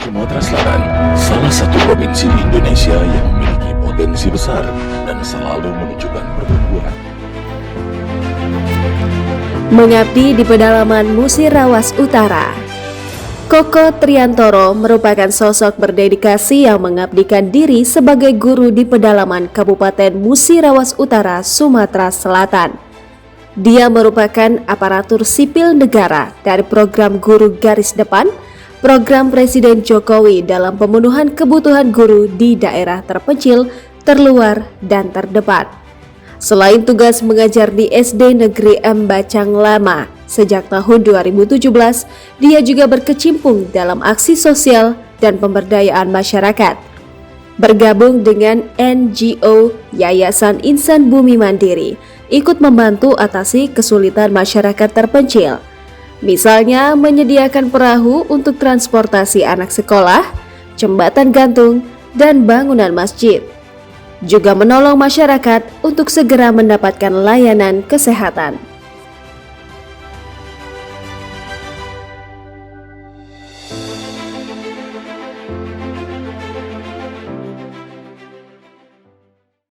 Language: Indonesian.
Sumatera Selatan, salah satu provinsi di Indonesia yang memiliki potensi besar dan selalu menunjukkan pertumbuhan. Mengabdi di pedalaman Musirawas Utara. Koko Triantoro merupakan sosok berdedikasi yang mengabdikan diri sebagai guru di pedalaman Kabupaten Musirawas Utara, Sumatera Selatan. Dia merupakan aparatur sipil negara dari program Guru Garis Depan, program Presiden Jokowi dalam pemenuhan kebutuhan guru di daerah terpencil, terluar, dan terdepan. Selain tugas mengajar di SD Negeri M. Bacang Lama sejak tahun 2017, dia juga berkecimpung dalam aksi sosial dan pemberdayaan masyarakat. Bergabung dengan NGO Yayasan Insan Bumi Mandiri, ikut membantu atasi kesulitan masyarakat terpencil. Misalnya menyediakan perahu untuk transportasi anak sekolah, jembatan gantung, dan bangunan masjid. Juga menolong masyarakat untuk segera mendapatkan layanan kesehatan.